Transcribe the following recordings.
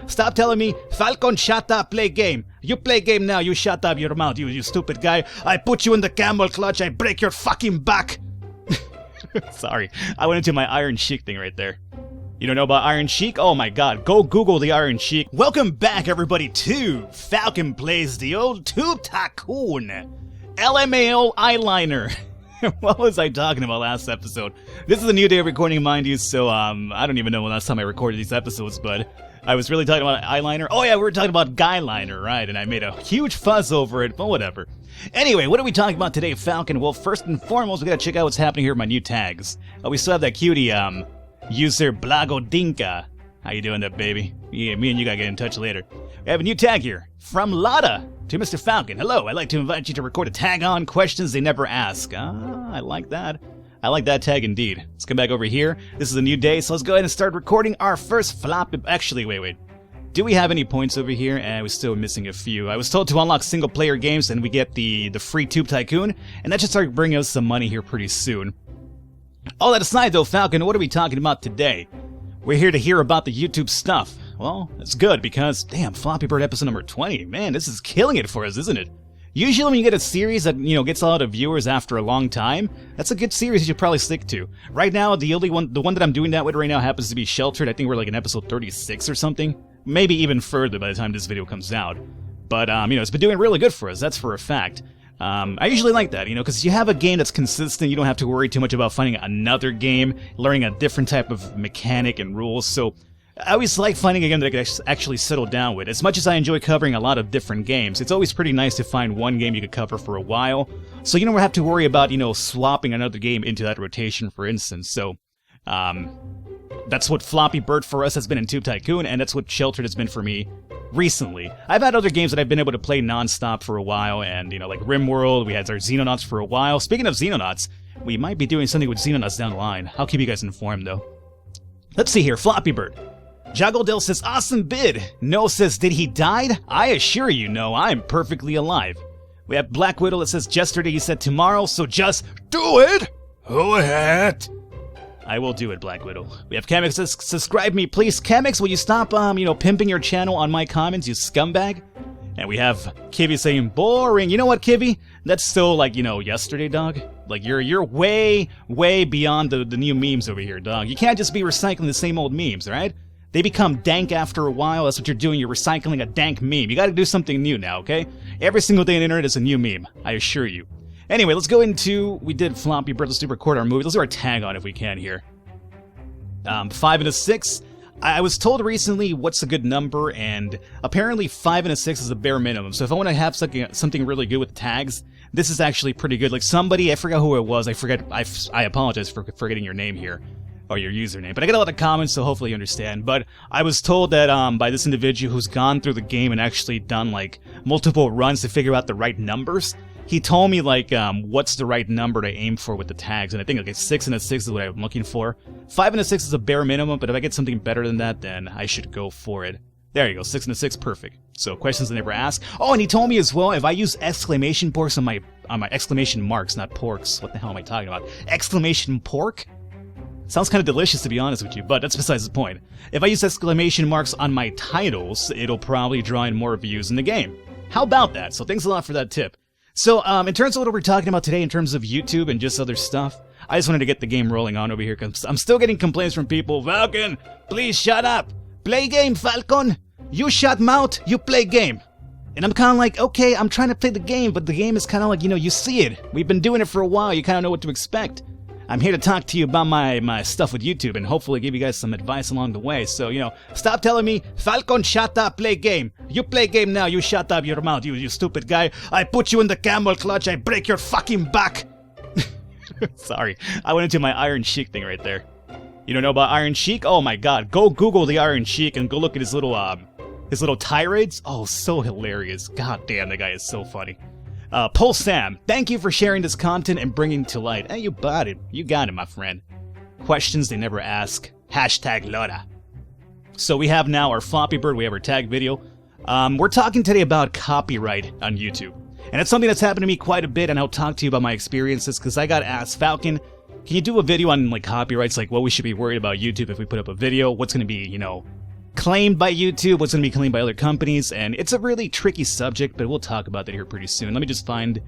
Stop telling me, Falcon, shut up, play game. You play game now, you shut up your mouth, you stupid guy. I put you in the camel clutch, I break your fucking back. Sorry, I went into my Iron Sheik thing right there. You don't know about Iron Sheik? Oh my god, go Google the Iron Sheik. Welcome back, everybody, to Falcon Plays the Old Tube Tycoon LMAO Eyeliner. What was I talking about last episode? This is a new day of recording, mind you, so I don't even know when last time I recorded these episodes, but I was really talking about eyeliner. Oh yeah, we were talking about guyliner, right? And I made a huge fuss over it, but whatever. Anyway, what are we talking about today, Falcon? Well, first and foremost, we gotta check out what's happening here with my new tags. We still have that cutie, user Blagodinka. How you doing there, baby? Yeah, me and you gotta get in touch later. We have a new tag here, from Lotta to Mr. Falcon. Hello, I'd like to invite you to record a tag on questions they never ask. Ah, I like that. I like that tag indeed. Let's come back over here. This is a new day, so let's go ahead and start recording our first flop. Actually, wait. Do we have any points over here? We're still missing a few. I was told to unlock single player games and we get the free Tube Tycoon, and that should start bringing us some money here pretty soon. All that aside though, Falcon, what are we talking about today? We're here to hear about the YouTube stuff. Well, that's good because, damn, Floppy Bird episode number 20. Man, this is killing it for us, isn't it? Usually when you get a series that, gets a lot of viewers after a long time, that's a good series you should probably stick to. Right now, the one that I'm doing that with right now happens to be Sheltered. I think we're like in episode 36 or something. Maybe even further by the time this video comes out. But, it's been doing really good for us, that's for a fact. I usually like that, because you have a game that's consistent, you don't have to worry too much about finding another game, learning a different type of mechanic and rules, so I always like finding a game that I can actually settle down with. As much as I enjoy covering a lot of different games, it's always pretty nice to find one game you could cover for a while, so you don't have to worry about, swapping another game into that rotation, for instance. So, that's what Floppy Bird for us has been in Tube Tycoon, and that's what Sheltered has been for me recently. I've had other games that I've been able to play non-stop for a while, and, like RimWorld, we had our Xenonauts for a while. Speaking of Xenonauts, we might be doing something with Xenonauts down the line. I'll keep you guys informed, though. Let's see here, Floppy Bird. Joggledale says, awesome bid. No says, did he died? I assure you, no, I'm perfectly alive. We have Black Widow that says, yesterday he said tomorrow, so just do it! Go ahead! I will do it, Black Widow. We have Kamix says, subscribe me, please. Kamix, will you stop, pimping your channel on my comments, you scumbag? And we have Kivy saying, boring. You know what, Kivy? That's still, like, yesterday, dog. Like, you're way, way beyond the new memes over here, dog. You can't just be recycling the same old memes, alright? They become dank after a while. That's what you're doing. You're recycling a dank meme. You gotta do something new now, okay? Every single day on the internet is a new meme. I assure you. Anyway, let's go into... We did Floppy Bird. Let's do record our movie. Let's do our tag on if we can here. 5 and a 6. I was told recently what's a good number, and apparently 5 and a 6 is a bare minimum. So if I want to have something really good with tags, this is actually pretty good. Like somebody, I forgot who it was. I apologize for forgetting your name here. Or your username, but I got a lot of comments, so hopefully you understand. But I was told that by this individual who's gone through the game and actually done like multiple runs to figure out the right numbers. He told me like what's the right number to aim for with the tags, and I think like 6 and a 6 is what I'm looking for. 5 and a 6 is a bare minimum, but if I get something better than that, then I should go for it. There you go, 6 and a 6, perfect. So questions I never ask. Oh, and he told me as well if I use exclamation porks on my exclamation marks, not porks. What the hell am I talking about? Exclamation pork. Sounds kind of delicious, to be honest with you, but that's besides the point. If I use exclamation marks on my titles, it'll probably draw in more views in the game. How about that? So thanks a lot for that tip. So, in terms of what we're talking about today, in terms of YouTube and just other stuff, I just wanted to get the game rolling on over here, because I'm still getting complaints from people. Falcon, please shut up! Play game, Falcon! You shut mouth, you play game! And I'm kind of like, okay, I'm trying to play the game, but the game is kind of like, you see it. We've been doing it for a while, you kind of know what to expect. I'm here to talk to you about my stuff with YouTube and hopefully give you guys some advice along the way. So, stop telling me, Falcon, shut up, play game. You play game now, you shut up your mouth, you stupid guy. I put you in the camel clutch, I break your fucking back. Sorry, I went into my Iron Sheik thing right there. You don't know about Iron Sheik? Oh my god, go Google the Iron Sheik and go look at his little tirades. Oh, so hilarious. God damn, that guy is so funny. Pole Sam, thank you for sharing this content and bringing it to light. Hey, you bought it. You got it, my friend. Questions they never ask. Hashtag Lotta. So we have now our Floppy Bird. We have our tag video. We're talking today about copyright on YouTube. And it's something that's happened to me quite a bit, and I'll talk to you about my experiences, because I got asked, Falcon, can you do a video on, like, copyrights, like what we should be worried about YouTube if we put up a video? What's going to be, claimed by YouTube, what's going to be claimed by other companies, and it's a really tricky subject, but we'll talk about that here pretty soon. Let me just find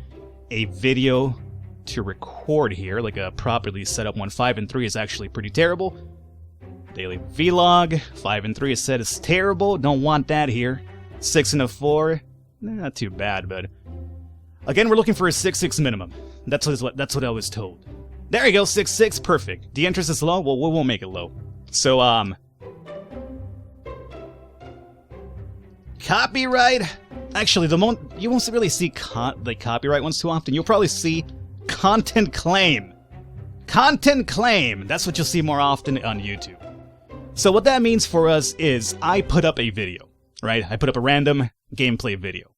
a video to record here, like a properly set up one. 5 and 3 is actually pretty terrible. Daily vlog, 5 and 3 is said is terrible, don't want that here. 6 and a 4, not too bad, but again, we're looking for a 6.6 minimum. That's what I was told. There you go, 6.6, perfect. The interest is low, well, we won't make it low. So, copyright. Actually, you won't really see the copyright ones too often. You'll probably see content claim. Content claim. That's what you'll see more often on YouTube. So what that means for us is I put up a video, right? I put up a random gameplay video.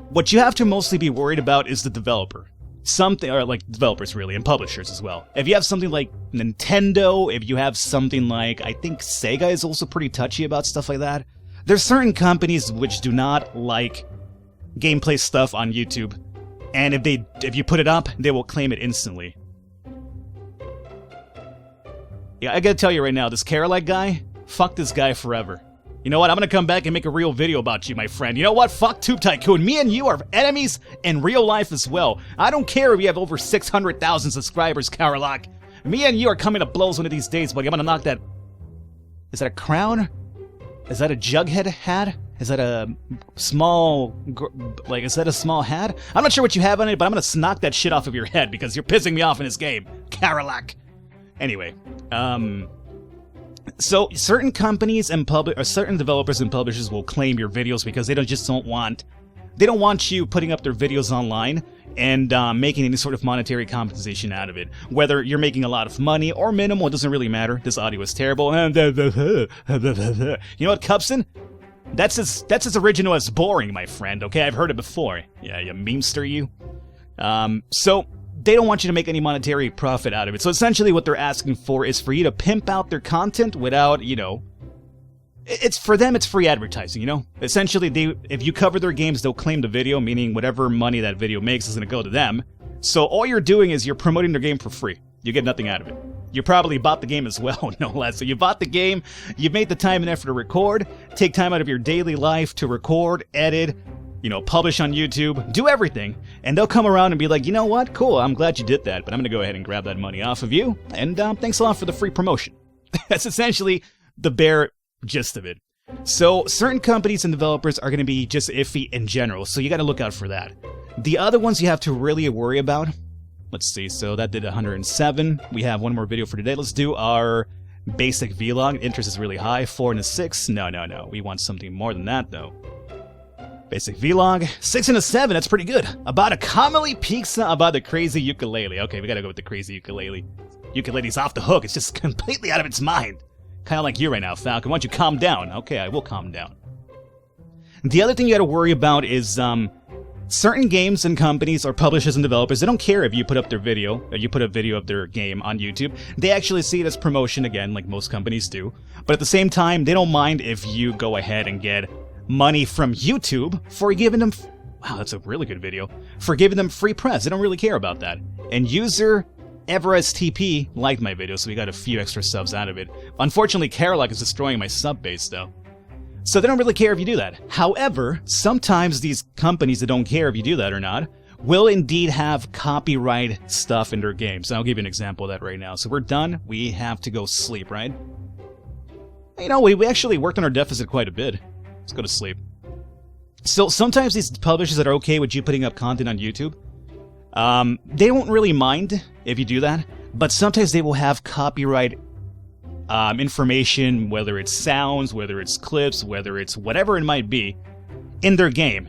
What you have to mostly be worried about is the developer. Or like developers really, and publishers as well. If you have something like Nintendo, if you have something like, I think Sega is also pretty touchy about stuff like that. There's certain companies which do not like gameplay stuff on YouTube, and if you put it up, they will claim it instantly. Yeah, I gotta tell you right now, this Carolite guy, fuck this guy forever. You know what, I'm gonna come back and make a real video about you, my friend. You know what, fuck Tube Tycoon. Me and you are enemies in real life as well. I don't care if you have over 600,000 subscribers, Carolite. Me and you are coming to blows one of these days, buddy. I'm gonna knock that... Is that a crown? Is that a Jughead hat? Is that a small... is that a small hat? I'm not sure what you have on it, but I'm gonna knock that shit off of your head because you're pissing me off in this game. Carolac. Anyway, so certain companies and certain developers and publishers will claim your videos because they don't want you putting up their videos online and making any sort of monetary compensation out of it. Whether you're making a lot of money or minimal, it doesn't really matter. This audio is terrible. You know what, Cubson? That's as original as boring, my friend, okay? I've heard it before. Yeah, you memester, you. So they don't want you to make any monetary profit out of it. So essentially what they're asking for is for you to pimp out their content without, you know... It's for them, it's free advertising, you know? Essentially, if you cover their games, they'll claim the video, meaning whatever money that video makes is going to go to them. So all you're doing is you're promoting their game for free. You get nothing out of it. You probably bought the game as well, no less. So you bought the game, you've made the time and effort to record, take time out of your daily life to record, edit, you know, publish on YouTube, do everything, and they'll come around and be like, you know what, cool, I'm glad you did that, but I'm going to go ahead and grab that money off of you, and thanks a lot for the free promotion. That's essentially the bare gist of it. So certain companies and developers are going to be just iffy in general, so you got to look out for that. The other ones you have to really worry about, let's see, so that did 107. We have one more video for today. Let's do our basic vlog. Interest is really high. 4 and a 6. No. We want something more than that, though. Basic vlog. 6 and a 7. That's pretty good. About a comedy pizza about the crazy ukulele. Okay, we got to go with the crazy ukulele. Ukulele's off the hook. It's just completely out of its mind. Kind of like you right now, Falcon. Why don't you calm down? Okay, I will calm down. The other thing you got to worry about is certain games and companies or publishers and developers, they don't care if you put up their video, or you put a video of their game on YouTube. They actually see it as promotion, again, like most companies do. But at the same time, they don't mind if you go ahead and get money from YouTube for giving them... Wow, that's a really good video. For giving them free press. They don't really care about that. And user... EverSTP liked my video, so we got a few extra subs out of it. Unfortunately, Carolac is destroying my sub base, though. So they don't really care if you do that. However, sometimes these companies that don't care if you do that or not will indeed have copyright stuff in their games. And I'll give you an example of that right now. So we're done. We have to go sleep, right? You know, we actually worked on our deficit quite a bit. Let's go to sleep. So sometimes these publishers that are okay with you putting up content on YouTube, they won't really mind if you do that, but sometimes they will have copyright information, whether it's sounds, whether it's clips, whether it's whatever it might be, in their game.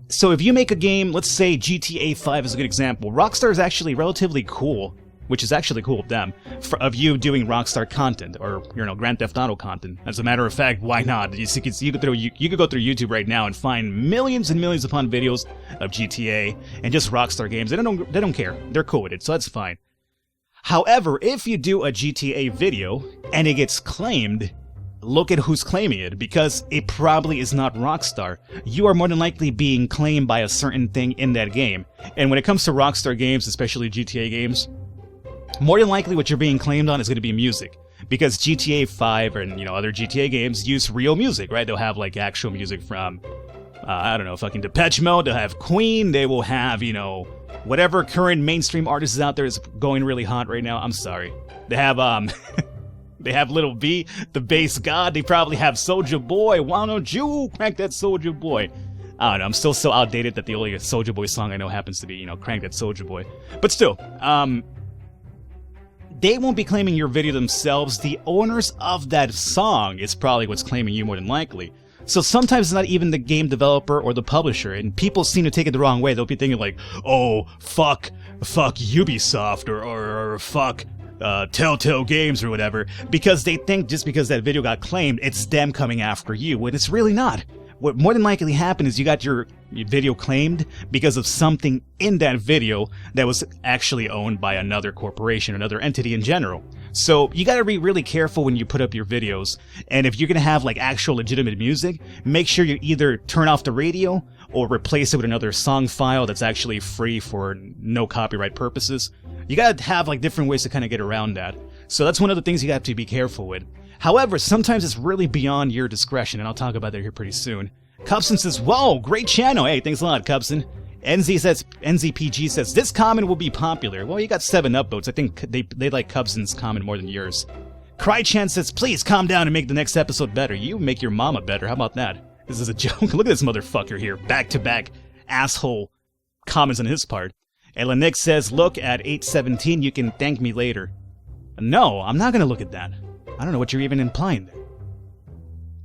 So if you make a game, let's say GTA 5 is a good example, Rockstar is actually relatively cool, which is actually cool of them, of you doing Rockstar content, or, you know, Grand Theft Auto content. As a matter of fact, why not? You could go through YouTube right now and find millions and millions upon videos of GTA and just Rockstar games. They don't care. They're cool with it, so that's fine. However, if you do a GTA video and it gets claimed, look at who's claiming it, because it probably is not Rockstar. You are more than likely being claimed by a certain thing in that game. And when it comes to Rockstar games, especially GTA games, more than likely what you're being claimed on is going to be music. because GTA 5 and, you know, other GTA games use real music, right? They'll have, like, actual music from, I don't know, fucking Depeche Mode. They'll have Queen. They will have, you know, whatever current mainstream artist is out there is going really hot right now. I'm sorry. They have, they have Little B, the bass god. They probably have Soulja Boy. Why don't you crank that Soulja Boy? I don't know. I'm still so outdated that the only Soulja Boy song I know happens to be, you know, Crank That Soulja Boy. But still, they won't be claiming your video themselves. The owners of that song is probably what's claiming you more than likely. So sometimes it's not even the game developer or the publisher, and people seem to take it the wrong way. They'll be thinking like, oh, fuck Ubisoft or fuck Telltale Games or whatever, because they think just because that video got claimed, it's them coming after you, when it's really not. What more than likely happened is you got your video claimed because of something in that video that was actually owned by another corporation, another entity in general. So you gotta be really careful when you put up your videos, and if you're gonna have like actual legitimate music, make sure you either turn off the radio or replace it with another song file that's actually free for no copyright purposes. You gotta have like different ways to kind of get around that. So that's one of the things you have to be careful with. However, sometimes it's really beyond your discretion, and I'll talk about that here pretty soon. Cubson says, whoa, great channel. Hey, thanks a lot, Cubson. NZPG says, this comment will be popular. Well, you got 7 upvotes. I think they like Cubson's comment more than yours. Crychan says, please calm down and make the next episode better. You make your mama better. How about that? This is a joke. Look at this motherfucker here. Back-to-back asshole comments on his part. Elenick says, look at 817. You can thank me later. No, I'm not going to look at that. I don't know what you're even implying there.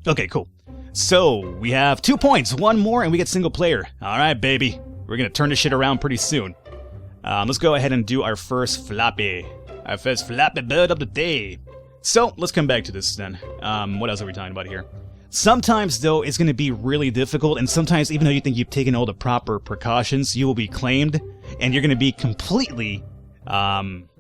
Okay, cool. So, we have 2 points, 1 more, and we get single player. Alright, baby. We're gonna turn this shit around pretty soon. Let's go ahead and do our first floppy. Our first floppy bird of the day. So, let's come back to this then. What else are we talking about here? Sometimes, though, it's gonna be really difficult, and sometimes, even though you think you've taken all the proper precautions, you will be claimed, and you're gonna be completely,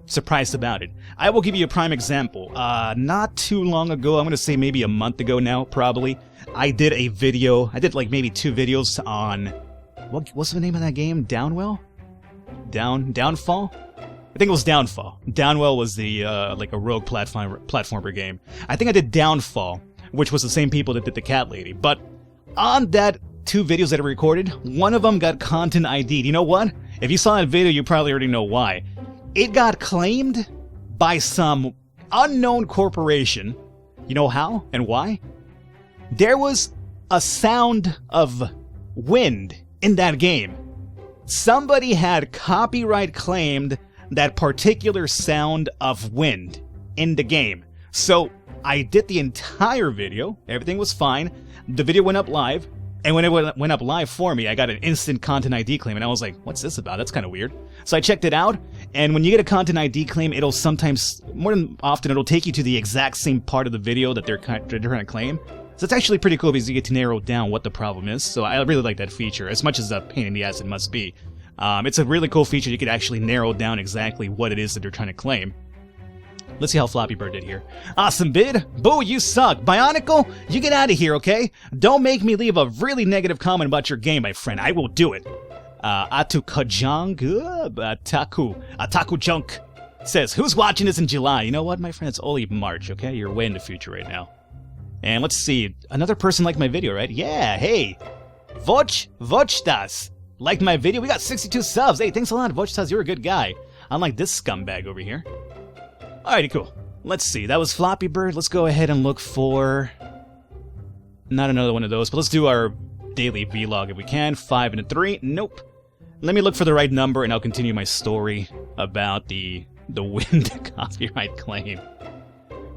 surprised about it. I will give you a prime example. Not too long ago, I'm gonna say maybe a month ago now, probably, I did a video, I did like maybe 2 videos on, what's the name of that game? Downwell? Downfall? I think it was Downfall. Downwell was the, like a rogue platformer game. I think I did Downfall, which was the same people that did the Cat Lady, but on that 2 videos that I recorded, one of them got content ID'd. You know what? If you saw that video, you probably already know why. It got claimed by some unknown corporation. You know how and why? There was a sound of wind in that game. Somebody had copyright claimed that particular sound of wind in the game. So I did the entire video. Everything was fine. The video went up live. And when it went up live for me, I got an instant content ID claim, and I was like, what's this about? That's kind of weird. So I checked it out, and when you get a content ID claim, it'll sometimes, more than often, it'll take you to the exact same part of the video that they're trying to claim. So it's actually pretty cool because you get to narrow down what the problem is. So I really like that feature, as much as a pain in the ass it must be. It's a really cool feature. You could actually narrow down exactly what it is that they're trying to claim. Let's see how Floppy Bird did here. Awesome bid. Boo, you suck. Bionicl, you get out of here, okay? Don't make me leave a really negative comment about your game, my friend. I will do it. Atukajang, Ataku Junk says, who's watching this in July? You know what, my friend? It's only March, okay? You're way in the future right now. And let's see. Another person liked my video, right? Yeah, hey. Vochtas liked my video. We got 62 subs. Hey, thanks a lot, Vochtas. You're a good guy. Unlike this scumbag over here. Alrighty, cool. Let's see. That was Floppy Bird. Let's go ahead and look for... not another one of those, but let's do our daily vlog if we can. 5 and a 3. Nope. Let me look for the right number, and I'll continue my story about the wind copyright claim.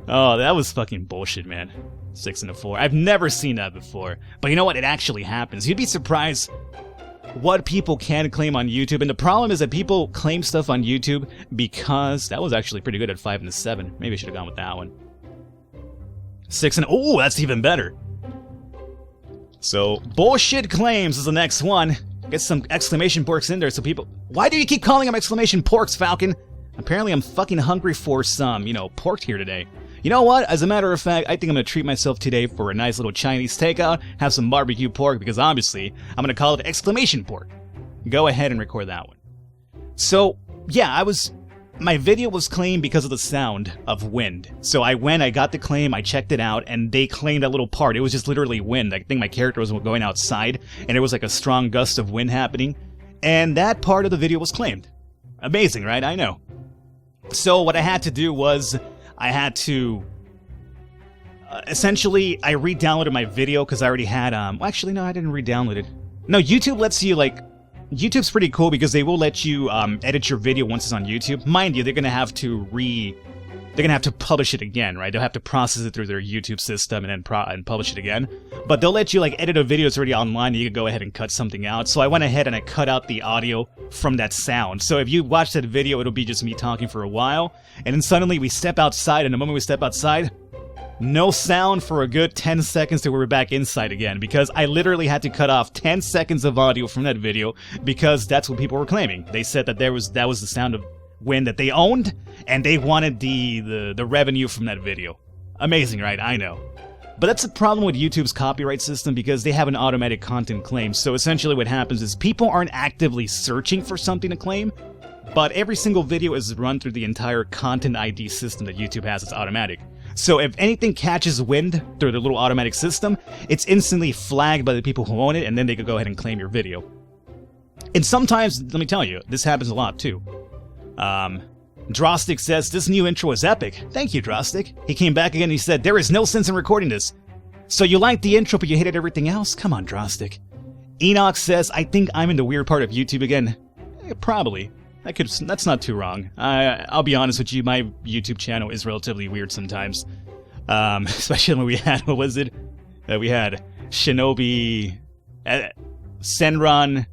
Oh, that was fucking bullshit, man. 6 and a 4. I've never seen that before. But you know what? It actually happens. You'd be surprised what people can claim on YouTube, and the problem is that people claim stuff on YouTube because that was actually pretty good at 5 and a 7. Maybe I should have gone with that one. 6 and oh, that's even better. So bullshit claims is the next one. Get some exclamation porks in there so people. Why do you keep calling them exclamation porks, Falcon? Apparently I'm fucking hungry for some, pork here today. You know what? As a matter of fact, I think I'm going to treat myself today for a nice little Chinese takeout, have some barbecue pork, because obviously, I'm going to call it exclamation pork. Go ahead and record that one. So, yeah, I was my video was claimed because of the sound of wind. So I got the claim, I checked it out, and they claimed that little part. It was just literally wind. I think my character was going outside, and there was like a strong gust of wind happening, and that part of the video was claimed. Amazing, right? I know. So what I had to do was, I had to... essentially, I re-downloaded my video, because I already had, well, actually, no, I didn't re-download it. No, YouTube lets you, like... YouTube's pretty cool because they will let you edit your video once it's on YouTube. Mind you, they're gonna have to publish it again, right? They'll have to process it through their YouTube system and then publish it again. But they'll let you like edit a video that's already online, and you can go ahead and cut something out. So I went ahead and I cut out the audio from that sound. So if you watch that video, it'll be just me talking for a while, and then suddenly we step outside, and the moment we step outside, no sound for a good 10 seconds till we were back inside again, because I literally had to cut off 10 seconds of audio from that video because that's what people were claiming. They said that that was the sound of wind that they owned, and they wanted the revenue from that video. Amazing, right? I know. But that's the problem with YouTube's copyright system, because they have an automatic content claim. So essentially what happens is people aren't actively searching for something to claim, but every single video is run through the entire content ID system that YouTube has. It's automatic. So if anything catches wind through the little automatic system, it's instantly flagged by the people who own it, and then they could go ahead and claim your video. And sometimes, let me tell you, this happens a lot too. Drostic says, this new intro is epic. Thank you, Drostic. He came back again and he said, there is no sense in recording this. So you liked the intro, but you hated everything else? Come on, Drostic. Enoch says, I think I'm in the weird part of YouTube again. Probably. That's not too wrong. I'll be honest with you, my YouTube channel is relatively weird sometimes. Especially when we had, what was it? We had Shinobi, Senran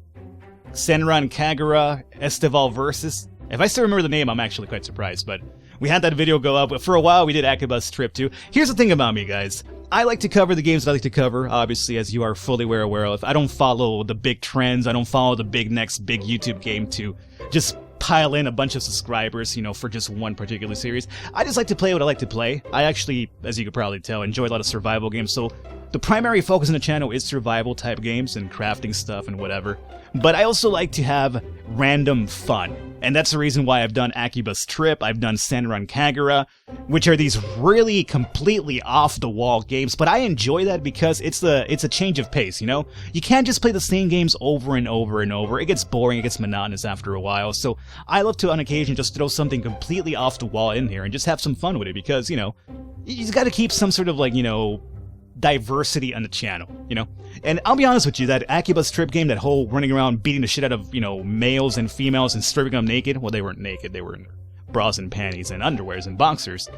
Kagura, Estival Versus. If I still remember the name, I'm actually quite surprised, but we had that video go up. For a while, we did Akibus Trip too. Here's the thing about me, guys. I like to cover the games that I like to cover, obviously, as you are fully aware of. I don't follow the big trends. I don't follow the next big YouTube game to just pile in a bunch of subscribers, you know, for just one particular series. I just like to play what I like to play. I actually, as you could probably tell, enjoy a lot of survival games, so the primary focus on the channel is survival type games and crafting stuff and whatever. But I also like to have random fun. And that's the reason why I've done Akibus Trip, I've done Senran Kagura, which are these really completely off-the-wall games, but I enjoy that because it's a change of pace, you know? You can't just play the same games over and over and over. It gets boring, it gets monotonous after a while, so I love to, on occasion, just throw something completely off-the-wall in here and just have some fun with it because, you know, you just gotta keep some sort of, like, you know, diversity on the channel, you know? And I'll be honest with you, that Akibus Trip game, that whole running around beating the shit out of, you know, males and females and stripping them naked, well, they weren't naked, they were in bras and panties and underwears and boxers.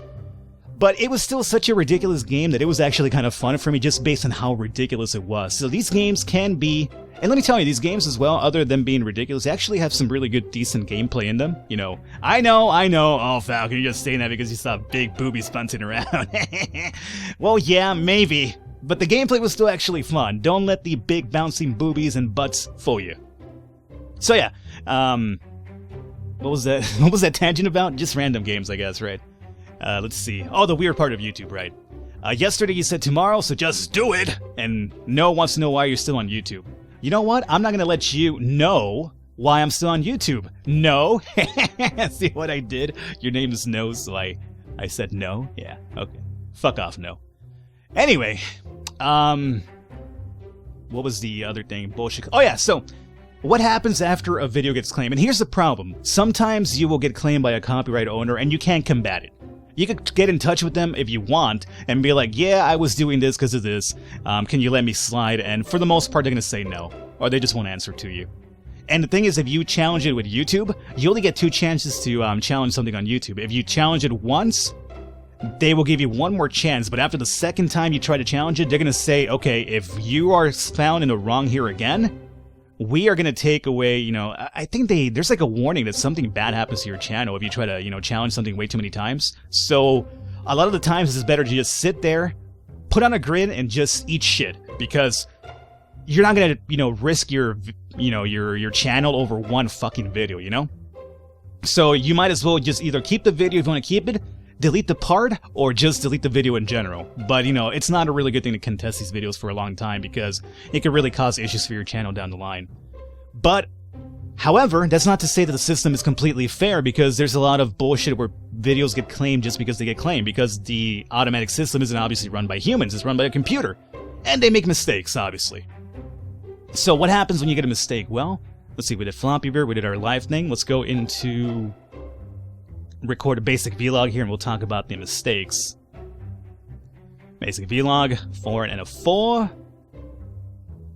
But it was still such a ridiculous game that it was actually kind of fun for me just based on how ridiculous it was. So these games can be, and let me tell you, these games as well, other than being ridiculous, they actually have some really good, decent gameplay in them. You know, I know, oh, Falcon, you're just saying that because you saw big boobies bunting around. Well, yeah, maybe. But the gameplay was still actually fun. Don't let the big bouncing boobies and butts fool you. So yeah, what was that? What was that tangent about? Just random games, I guess, right? Let's see. Oh, the weird part of YouTube, right? Yesterday you said tomorrow, so just do it! And Noah wants to know why you're still on YouTube. You know what? I'm not gonna let you know why I'm still on YouTube. No? See what I did? Your name is No, so I said no? Yeah, okay. Fuck off, No. Anyway, what was the other thing? Bullshit. Oh yeah, so what happens after a video gets claimed? And here's the problem. Sometimes you will get claimed by a copyright owner and you can't combat it. You could get in touch with them if you want and be like, yeah, I was doing this because of this. Can you let me slide? And for the most part, they're going to say no. Or they just won't answer to you. And the thing is, if you challenge it with YouTube, you only get 2 chances to challenge something on YouTube. If you challenge it once, they will give you one more chance. But after the second time you try to challenge it, they're going to say, okay, if you are found in the wrong here again, we are going to take away, you know, I think there's like a warning that something bad happens to your channel if you try to, you know, challenge something way too many times. So a lot of the times it's better to just sit there, put on a grin, and just eat shit, because you're not going to, you know, risk your, you know, your channel over one fucking video, you know? So you might as well just either keep the video if you want to keep it, delete the part, or just delete the video in general. But, you know, it's not a really good thing to contest these videos for a long time because it could really cause issues for your channel down the line. But However, that's not to say that the system is completely fair, because there's a lot of bullshit where videos get claimed just because they get claimed, because the automatic system isn't obviously run by humans, it's run by a computer. And they make mistakes, obviously. So what happens when you get a mistake? Well, let's see, we did Floppy Bird, we did our live thing. Let's go into record a basic vlog here and we'll talk about the mistakes. Basic vlog, 4 and a 4.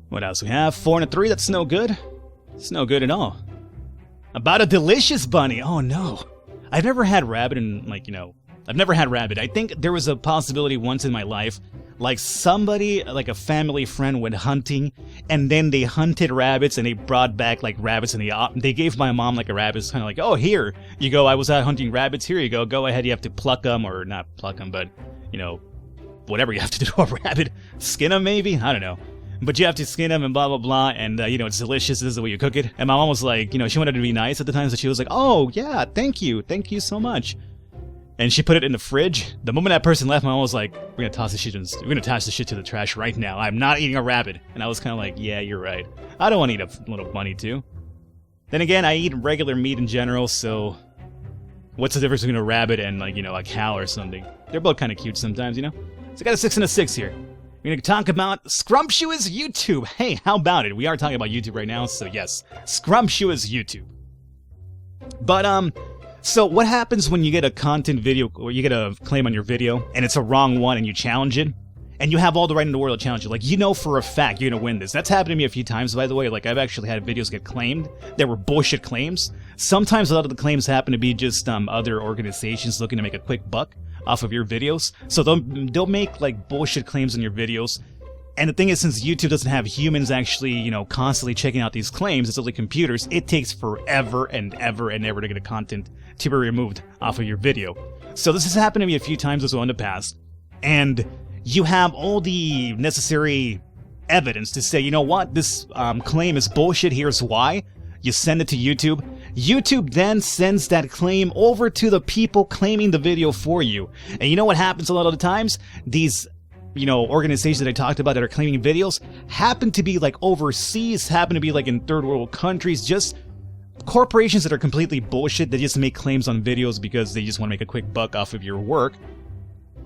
What else we have? 4 and a 3, that's no good. It's no good at all. About a delicious bunny. Oh no. I've never had rabbit and I've never had rabbit. I think there was a possibility once in my life, like somebody, like a family friend went hunting and then they hunted rabbits and they brought back like rabbits and they gave my mom like a rabbit. It's kind of like, oh, here you go. I was out hunting rabbits. Here you go. Go ahead. You have to pluck them, or not pluck them, but whatever you have to do to a rabbit. Skin them maybe? I don't know. But you have to skin them and blah, blah, blah, and, it's delicious, this is the way you cook it. And my mom was like, she wanted to be nice at the time, so she was like, oh, yeah, thank you so much. And she put it in the fridge. The moment that person left, my mom was like, we're gonna toss this shit to the trash right now. I'm not eating a rabbit. And I was kind of like, yeah, you're right. I don't want to eat a little bunny, too. Then again, I eat regular meat in general, so what's the difference between a rabbit and, a cow or something? They're both kind of cute sometimes, So I got a 6 and a 6 here. We're going to talk about scrumptious YouTube. Hey, how about it? We are talking about YouTube right now, so yes, scrumptious YouTube. But, so what happens when you get a content video, or you get a claim on your video, and it's a wrong one, and you challenge it, and you have all the right in the world to challenge it? Like, for a fact you're going to win this. That's happened to me a few times, by the way. Like, I've actually had videos get claimed. There were bullshit claims. Sometimes a lot of the claims happen to be just other organizations looking to make a quick buck off of your videos. So they'll make like bullshit claims on your videos. And the thing is, since YouTube doesn't have humans actually, constantly checking out these claims, it's only computers, it takes forever and ever and ever to get a content to be removed off of your video. So this has happened to me a few times as well in the past. And you have all the necessary evidence to say, you know what, this claim is bullshit, here's why. You send it to YouTube. YouTube then sends that claim over to the people claiming the video for you. And you know what happens a lot of the times? These, organizations that I talked about that are claiming videos happen to be like overseas, happen to be like in third world countries, just corporations that are completely bullshit that just make claims on videos because they just want to make a quick buck off of your work.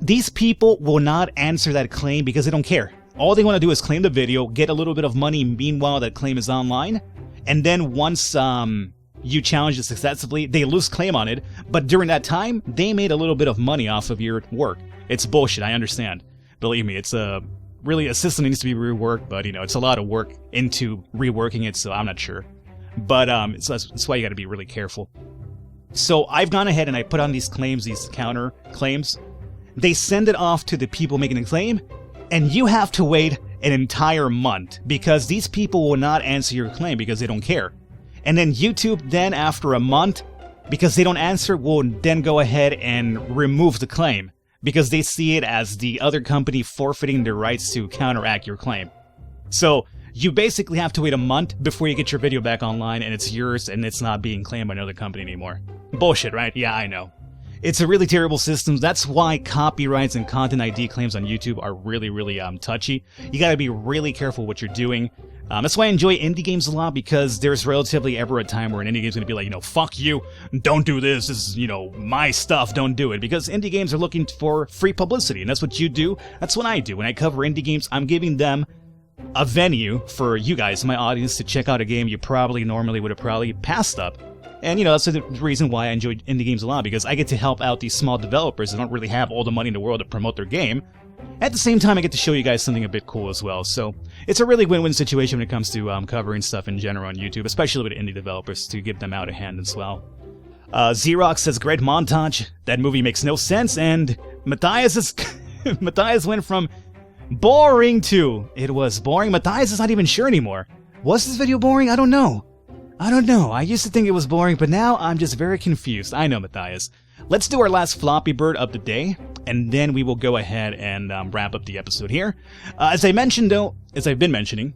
These people will not answer that claim because they don't care. All they want to do is claim the video, get a little bit of money meanwhile that claim is online. And then once you challenge it successfully, they lose claim on it. But during that time, they made a little bit of money off of your work. It's bullshit, I understand. Believe me, it's really a system that needs to be reworked, but it's a lot of work into reworking it, so I'm not sure. But so that's why you got to be really careful. So I've gone ahead and I put on these claims, these counter claims. They send it off to the people making the claim, and you have to wait an entire month because these people will not answer your claim because they don't care. And then YouTube then, after a month, because they don't answer, will then go ahead and remove the claim because they see it as the other company forfeiting their rights to counteract your claim. So you basically have to wait a month before you get your video back online and it's yours and it's not being claimed by another company anymore. Bullshit, right? Yeah, I know. It's a really terrible system. That's why copyrights and content ID claims on YouTube are really, really touchy. You gotta be really careful what you're doing. That's why I enjoy indie games a lot, because there's relatively ever a time where an indie game's gonna be like, fuck you, don't do this, this is, my stuff, don't do it. Because indie games are looking for free publicity, and that's what you do. That's what I do. When I cover indie games, I'm giving them a venue for you guys, my audience, to check out a game you probably normally would have probably passed up. And, that's the reason why I enjoy indie games a lot, because I get to help out these small developers that don't really have all the money in the world to promote their game. At the same time, I get to show you guys something a bit cool as well. So it's a really win-win situation when it comes to covering stuff in general on YouTube, especially with indie developers, to give them out a hand as well. Xerox says, great montage. That movie makes no sense. And Matthias Matthias went from boring to it was boring. Matthias is not even sure anymore. Was this video boring? I don't know. I used to think it was boring, but now I'm just very confused. I know, Matthias. Let's do our last Floppy Bird of the day, and then we will go ahead and wrap up the episode here. As I mentioned, though, as I've been mentioning,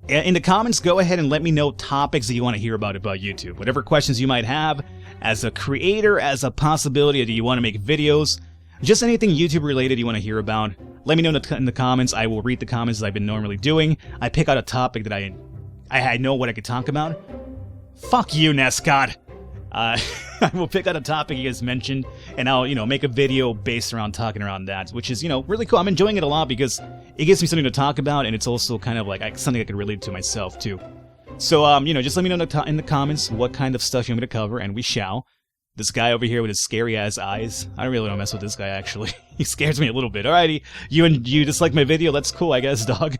in the comments, go ahead and let me know topics that you want to hear about YouTube. Whatever questions you might have as a creator, as a possibility that you want to make videos, just anything YouTube related you want to hear about, let me know in the comments. I will read the comments as I've been normally doing. I pick out a topic that I know what I could talk about, Fuck you, Nescott. I will pick out a topic you guys mentioned, and I'll, make a video based around talking around that, which is, really cool. I'm enjoying it a lot because it gives me something to talk about, and it's also kind of like something I can relate to myself, too. So, just let me know in the comments what kind of stuff you want me to cover, and we shall. This guy over here with his scary-ass eyes, I really don't mess with this guy, actually. He scares me a little bit. Alrighty, you dislike my video? That's cool, I guess, dog.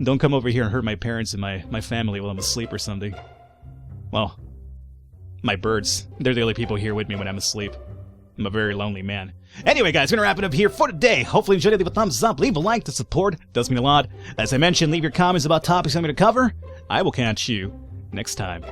Don't come over here and hurt my parents and my family while I'm asleep or something. Well, my birds. They're the only people here with me when I'm asleep. I'm a very lonely man. Anyway, guys, gonna wrap it up here for today. Hopefully you enjoyed it. Leave a thumbs up, leave a like. The support does mean a lot. As I mentioned, leave your comments about topics I'm going to cover. I will catch you next time.